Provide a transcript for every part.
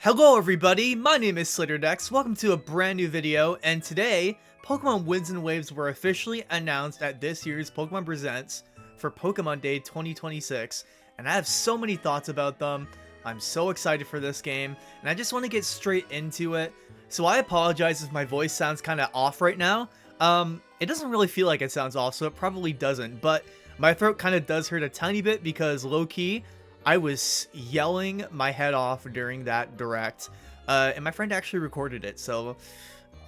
Hello everybody, my name is SlitterDex, welcome to a brand new video, and today, Pokemon Winds and Waves were officially announced at this year's Pokemon Presents for Pokemon Day 2026, and I have so many thoughts about them. I'm so excited for this game, and I just want to get straight into it, so I apologize if my voice sounds kind of off right now. It doesn't really feel like it sounds off, so it probably doesn't, but my throat kind of does hurt a tiny bit because low-key, I was yelling my head off during that direct, and my friend actually recorded it, so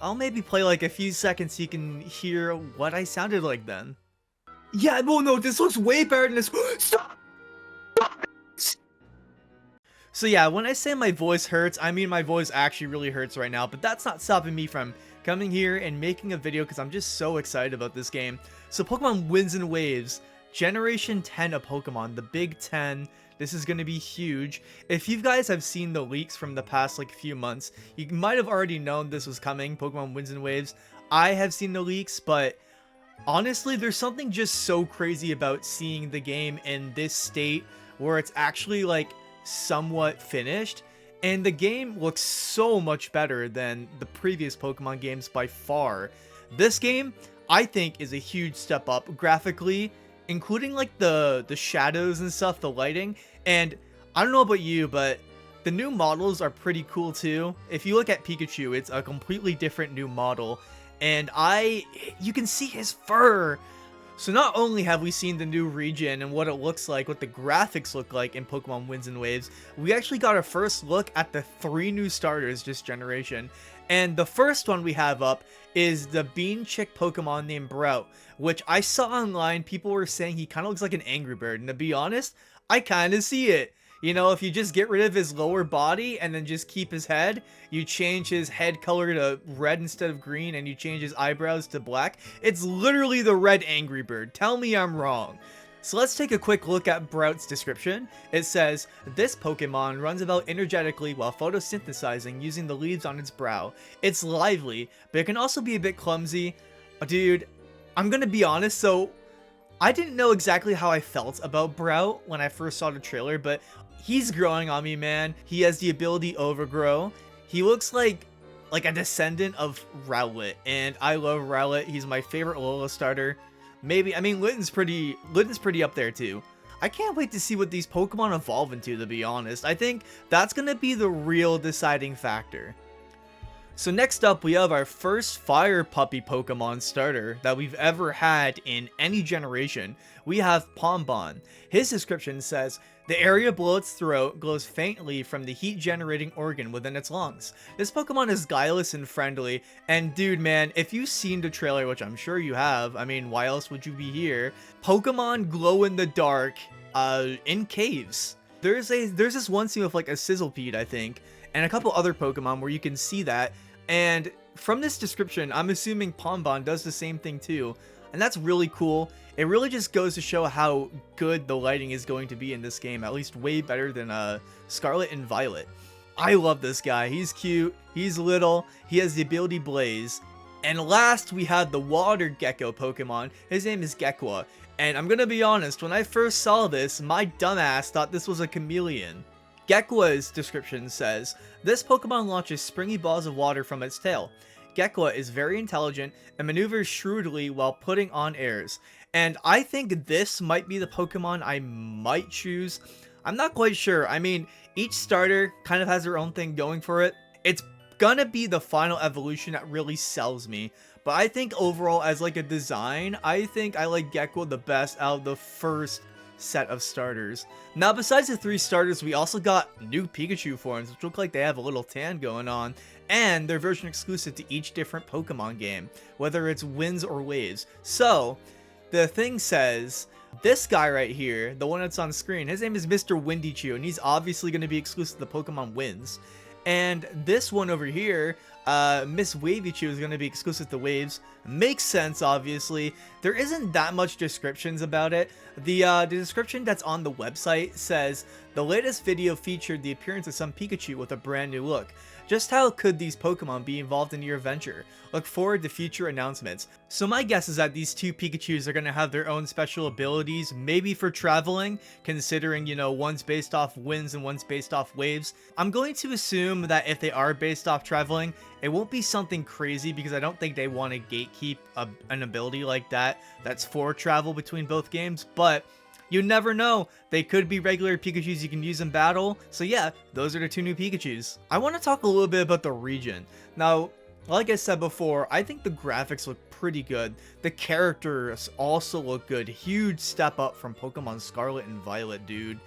I'll maybe play like a few seconds so you can hear what I sounded like then. Yeah, no, this looks way better than this. Stop! So yeah, when I say my voice hurts, I mean my voice actually really hurts right now, but that's not stopping me from coming here and making a video because I'm just so excited about this game. So Pokemon Winds and Waves, Generation 10 of Pokemon, the Big 10. This is going to be huge. If you guys have seen the leaks from the past like few months, you might have already known this was coming, Pokemon Winds and Waves. I have seen the leaks, but honestly, there's something just so crazy about seeing the game in this state where it's actually like somewhat finished. And the game looks so much better than the previous Pokemon games by far. This game, I think, is a huge step up graphically, including like the shadows and stuff, the lighting. And I don't know about you, but the new models are pretty cool too. If you look at Pikachu, it's a completely different new model, and you can see his fur. So not only have we seen the new region and what it looks like, what the graphics look like in Pokemon Winds and Waves, we actually got our first look at the 3 new starters this generation. And the first one we have up is the Bean Chick Pokemon named Brout, which I saw online. People were saying he kind of looks like an Angry Bird, and to be honest, I kind of see it. You know, if you just get rid of his lower body and then just keep his head, you change his head color to red instead of green, and you change his eyebrows to black, it's literally the red Angry Bird. Tell me I'm wrong. So let's take a quick look at Brout's description. It says, this Pokemon runs about energetically while photosynthesizing using the leaves on its brow. It's lively, but it can also be a bit clumsy. Dude, I'm gonna be honest, so I didn't know exactly how I felt about Brout when I first saw the trailer, but he's growing on me, man. He has the ability Overgrow. He looks like a descendant of Rowlet, and I love Rowlet. He's my favorite Alola starter. Maybe, I mean, Litten's pretty up there too. I can't wait to see what these Pokemon evolve into, to be honest. I think that's gonna be the real deciding factor. So next up, we have our first Fire Puppy Pokemon starter that we've ever had in any generation. We have Pombon. His description says, the area below its throat glows faintly from the heat-generating organ within its lungs. This Pokemon is guileless and friendly, and dude, man, if you've seen the trailer, which I'm sure you have, I mean, why else would you be here? Pokemon glow in the dark, in caves. There's this one scene with like a Sizzlipede, I think, and a couple other Pokemon where you can see that. And from this description, I'm assuming Pombon does the same thing too. And that's really cool. It really just goes to show how good the lighting is going to be in this game. At least way better than Scarlet and Violet. I love this guy. He's cute. He's little. He has the ability Blaze. And last, we have the Water Gecko Pokemon. His name is Gekwa. And I'm gonna be honest, when I first saw this, my dumbass thought this was a chameleon. Gekwa's description says, this Pokemon launches springy balls of water from its tail. Gekwa is very intelligent and maneuvers shrewdly while putting on airs. And I think this might be the Pokemon I might choose. I'm not quite sure. I mean, each starter kind of has their own thing going for it. It's gonna be the final evolution that really sells me. But I think overall, as like a design, I think I like Gekwa the best out of the first set of starters. Now, besides the 3 starters, we also got new Pikachu forms, which look like they have a little tan going on, and they're version exclusive to each different Pokemon game, whether it's Winds or Waves. So, the thing says, this guy right here, the one that's on screen, his name is Mr. Windychew, and he's obviously going to be exclusive to the Pokemon Winds. And this one over here, Miss Wavechu is going to be exclusive to Waves. Makes sense, obviously. There isn't that much descriptions about it. The description that's on the website says, the latest video featured the appearance of some Pikachu with a brand new look. Just how could these Pokemon be involved in your adventure? Look forward to future announcements. So my guess is that these two Pikachus are going to have their own special abilities, maybe for traveling, considering, you know, one's based off winds and one's based off waves. I'm going to assume that if they are based off traveling, it won't be something crazy because I don't think they want to gatekeep an ability like that that's for travel between both games, but you never know. They could be regular Pikachus you can use in battle. So yeah, those are the two new Pikachus. I want to talk a little bit about the region. Now, like I said before, I think the graphics look pretty good. The characters also look good. Huge step up from Pokemon Scarlet and Violet, dude.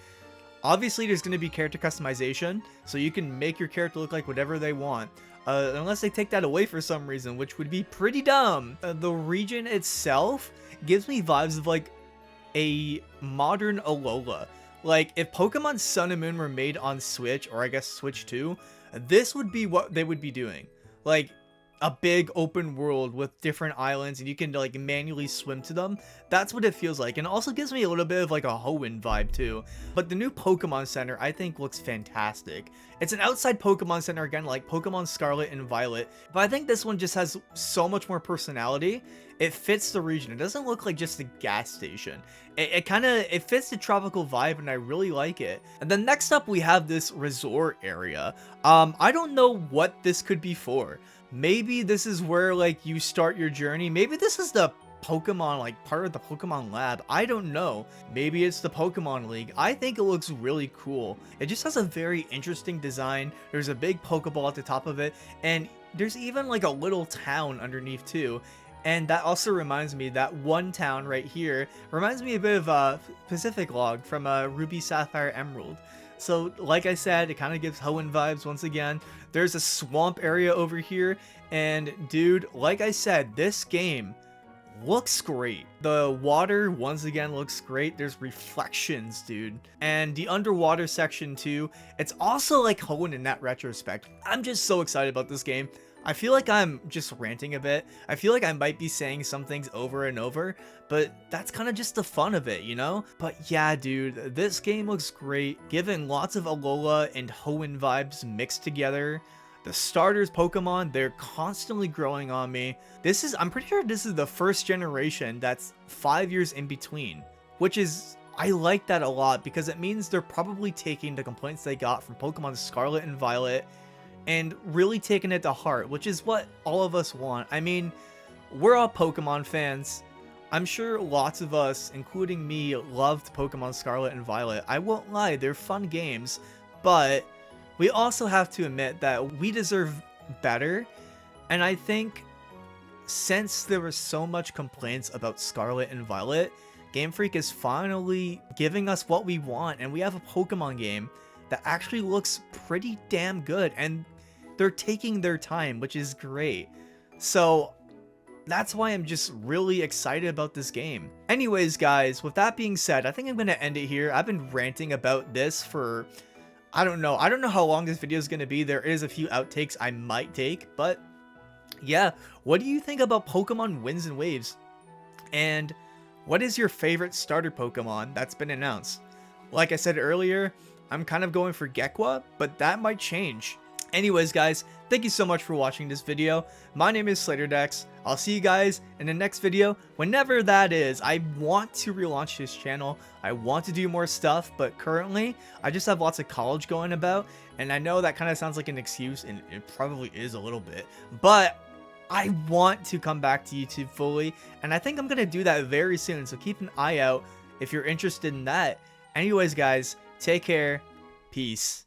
Obviously, there's going to be character customization, so you can make your character look like whatever they want. Unless they take that away for some reason, which would be pretty dumb. The region itself gives me vibes of like a modern Alola. Like if Pokemon Sun and Moon were made on Switch, or I guess Switch 2, this would be what they would be doing. Like a big open world with different islands and you can like manually swim to them. That's what it feels like, and it also gives me a little bit of like a Hoenn vibe too. But the new Pokemon Center I think looks fantastic. It's an outside Pokemon Center again, like Pokemon Scarlet and Violet, but I think this one just has so much more personality. It fits the region. It doesn't look like just a gas station. It fits the tropical vibe, and I really like it. And then next up we have this resort area. I don't know what this could be for. Maybe this is where like you start your journey. Maybe this is the Pokemon, like part of the Pokemon lab. I don't know. Maybe it's the Pokemon League. I think it looks really cool. It just has a very interesting design. There's a big Pokeball at the top of it, and there's even like a little town underneath too. And that also reminds me, that one town right here reminds me a bit of Pacific Log from Ruby, Sapphire, Emerald. So like I said, it kind of gives Hoenn vibes once again. There's a swamp area over here, and dude, like I said, this game looks great. The water once again looks great. There's reflections, dude. And the underwater section too, it's also like Hoenn in that retrospect. I'm just so excited about this game. I feel like I'm just ranting a bit. I feel like I might be saying some things over and over, but that's kind of just the fun of it, you know? But yeah, dude, this game looks great, giving lots of Alola and Hoenn vibes mixed together. The starters Pokemon, they're constantly growing on me. I'm pretty sure this is the first generation that's 5 years in between, which is, I like that a lot because it means they're probably taking the complaints they got from Pokemon Scarlet and Violet and really taking it to heart, which is what all of us want. I mean, we're all Pokemon fans. I'm sure lots of us, including me, loved Pokemon Scarlet and Violet. I won't lie, they're fun games, but we also have to admit that we deserve better. And I think since there was so much complaints about Scarlet and Violet, Game Freak is finally giving us what we want, and we have a Pokemon game that actually looks pretty damn good, and they're taking their time, which is great. So that's why I'm just really excited about this game. Anyways, guys, with that being said, I think I'm going to end it here. I've been ranting about this for, I don't know how long this video is going to be. There is a few outtakes I might take, but yeah, what do you think about Pokemon Winds and Waves? And what is your favorite starter Pokemon that's been announced? Like I said earlier, I'm kind of going for Gekwa, but that might change. Anyways, guys, thank you so much for watching this video. My name is SlaterDex. I'll see you guys in the next video, whenever that is. I want to relaunch this channel. I want to do more stuff, but currently, I just have lots of college going about, and I know that kind of sounds like an excuse, and it probably is a little bit, but I want to come back to YouTube fully, and I think I'm going to do that very soon, so keep an eye out if you're interested in that. Anyways, guys, take care. Peace.